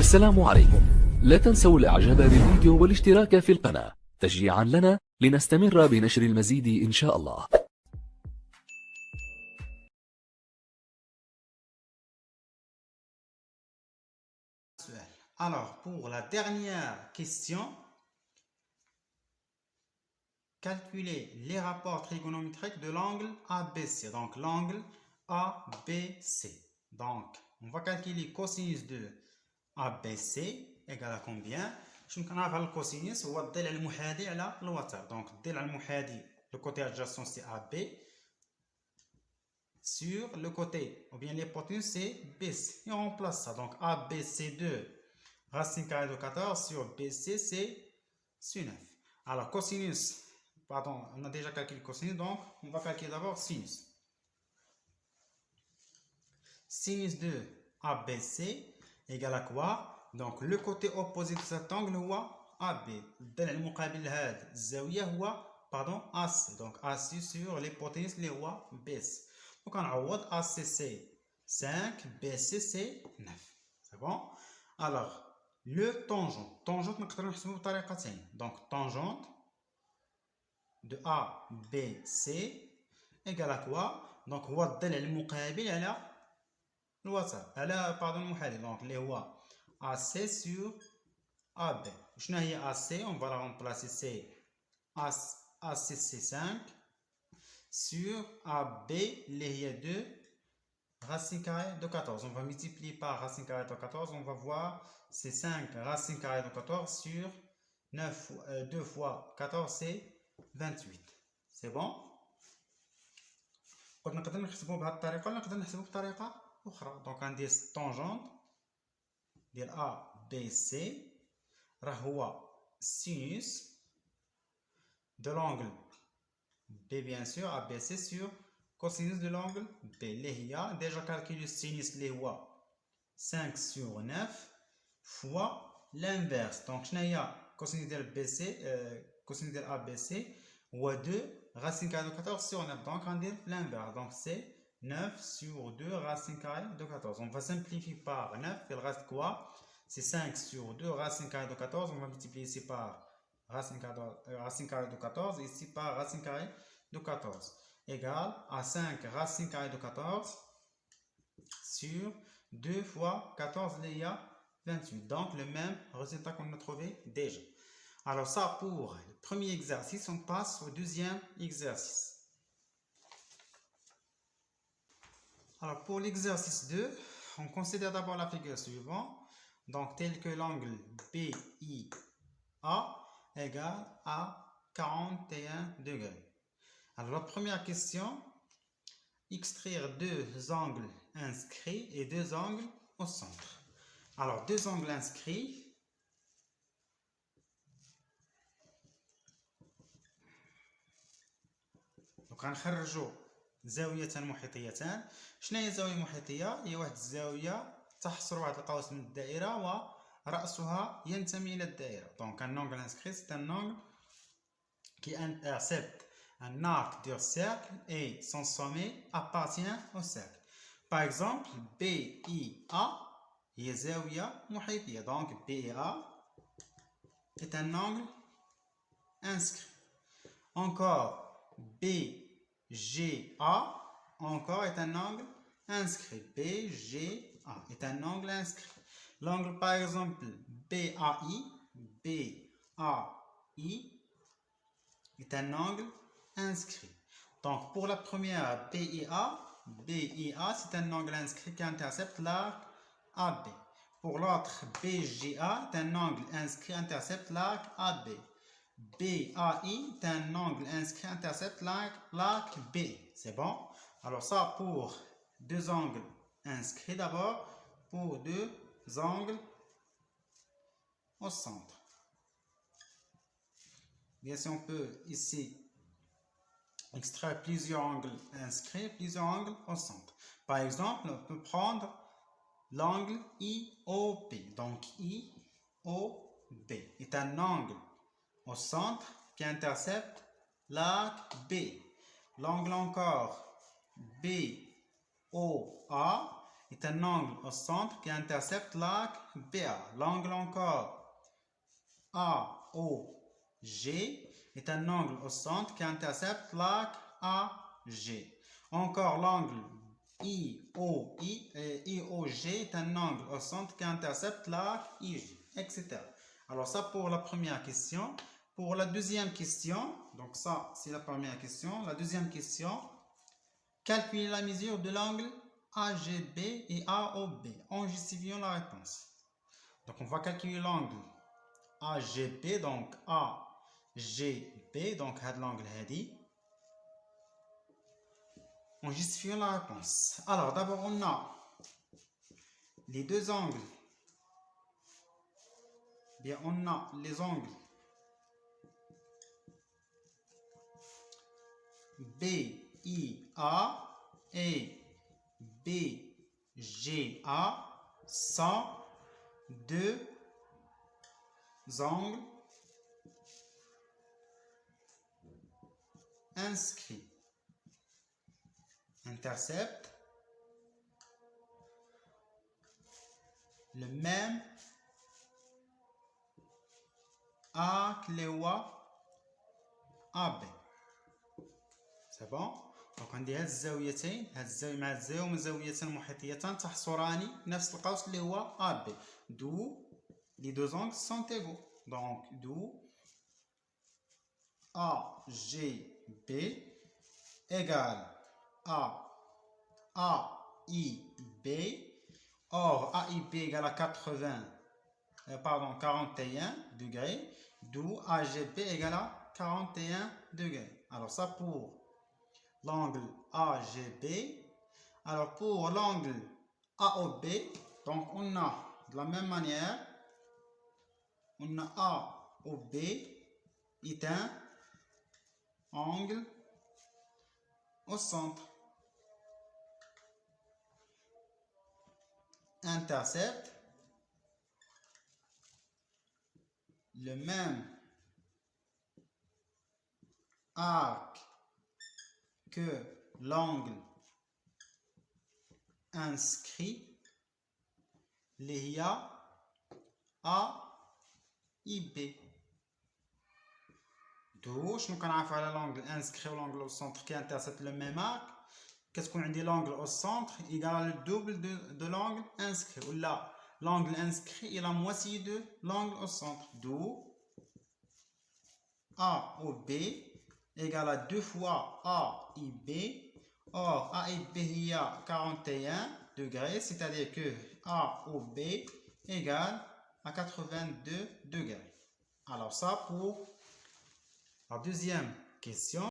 السلام عليكم. لا تنسوا الاعجاب بالفيديو والاشتراك في القناة تشجيعا لنا لنستمر بنشر المزيد إن شاء الله. Alors, pour la dernière question, calculer les rapports trigonométriques de l'angle ABC. Donc, l'angle ABC. Donc, on va calculer cosinus de ABC égale à combien? Je vais نعرف le cosinus هو الضلع المحاذي على الوتر. Donc, الضلع المحاذي, le côté adjacent c'est AB. Sur le côté, ou bien l'hypoténuse c'est BC. Et on remplace ça. Donc, AB c'est 2. Racine carrée de 14 sur BC, c'est 9. Alors, cosinus, pardon, on a déjà calculé cosinus, donc on va calculer d'abord sinus. Sinus de ABC égale à quoi? Donc, le côté opposé de cet angle, c'est AB. الضلع المقابل لهذا الزاوية هو AC. Donc, AC sur l'hypoténuse, c'est BC. Donc, on a AC c'est 5, BC c'est 9. C'est bon? Alors, le tangente. Tangente, نقدر نحسبه بطريقتين. Donc, tangente de ABC égale à quoi? Donc, هو الضلع المقابل على الوتر. المحاذي. Donc, اللي هو AC sur AB. شنو هي AC? On va la remplacer. C'est AC c'est 5 sur AB اللي هي 2 racine carrée de 14. On va multiplier par racine carrée de 14. On va voir c'est 5 racine carrée de 14 sur 9, 2 fois 14 c'est 28. C'est bon? قلنا نقدر نحسبوه بهذه الطريقة ولا نقدر نحسبوه بطريقة أخرى. دونك غندير طونجونت ديال A B C راه هو sinus de l'angle B bien sûr ABC sur cosinus de l'angle B اللي هي déjà calculé sinus اللي هو 5 sur 9 fois l'inverse. Donc شنو هي cosinus ديال BC cosinus ديال ABC هو 2 racine carrée de 14 sur 9. Donc غندير l'inverse. Donc c'est 9 sur 2 racine carrée de 14. On va simplifier par 9. Il reste quoi? C'est 5 sur 2 racine carrée de 14. On va multiplier ici par racine carrée de 14 et ici par racine carrée de 14 égale à 5 racine carrée de 14 sur 2 fois 14 il y a 28. Donc le même résultat qu'on a trouvé déjà. Alors ça pour le premier exercice, on passe au deuxième exercice. Alors pour l'exercice 2, on considère d'abord la figure suivante. Donc tel que l'angle BIA égale à 41 degrés. Alors la première question, extraire deux angles inscrits et deux angles au centre. Alors deux angles inscrits. Donc غنخرجوا زاويتان محيطيتان. شنو هي زاوية محيطية؟ هي واحد الزاوية تحصر واحد القوس من الدائرة ورأسها ينتمي إلى الدائرة. Donc un angle inscrit c'est un angle qui intercepte un arc du cercle et son sommet appartient au cercle. Par exemple, BIA هي زاوية محيطية. Donc BIA est un angle inscrit. Encore BGA encore est un angle inscrit. BGA est un angle inscrit. L'angle par exemple BAI est un angle inscrit. Donc pour la première BIA c'est un angle inscrit qui intercepte l'arc AB. Pour l'autre BGA est un angle inscrit qui intercepte l'arc AB. BAI est un angle inscrit qui intercepte l'arc B. C'est bon? Alors ça pour deux angles inscrits d'abord, pour deux angles au centre. Bien sûr, on peut ici extraire plusieurs angles inscrits, plusieurs angles au centre. Par exemple, on peut prendre l'angle IOB. Donc IOB est un angle au centre qui intercepte l'arc B. L'angle encore BOA est un angle au centre qui intercepte l'arc BA. L'angle encore AOG est un angle au centre qui intercepte l'arc AG. Encore l'angle IOG est un angle au centre qui intercepte l'arc IG, etc. Alors ça pour la première question. Pour la deuxième question, donc ça c'est la première question. La deuxième question, calculer la mesure de l'angle AGB et AOB en justifiant la réponse. Donc on va calculer l'angle AGB, donc AGB, donc l'angle هذه, en justifiant la réponse. Alors d'abord on a les deux angles. Bien, on a les angles BIA et BGA sont deux angles inscrits. Interceptent le même arc AB. C'est bon. دونك عندي هاد الزاويتين، هاد الزاوية مع الزاوية هما زاويتان محيطيتان تحصران نفس القوس اللي هو AB. D'où les deux angles sont égaux. Donc d'où AGB égale à AIB. Or AIB égale à 41 degrés. D'où AGB égale à 41 degrés. Alors ça pour l'angle AGB. Alors pour l'angle AOB, donc on a de la même manière, on a AOB est un angle au centre. Intercepte le même arc que l'angle inscrit l'IA AIB. D'où je nous connais l'angle inscrit ou l'angle au centre qui intercepte le même arc. Qu'est-ce qu'on dit? L'angle au centre égale le double de l'angle inscrit. Ou là, l'angle inscrit est la moitié de l'angle au centre. D'où AOB égale à 2 fois AIB. Or, AIB il y a 41 degrés, c'est-à-dire que AOB égale à 82 degrés. Alors ça pour la deuxième question.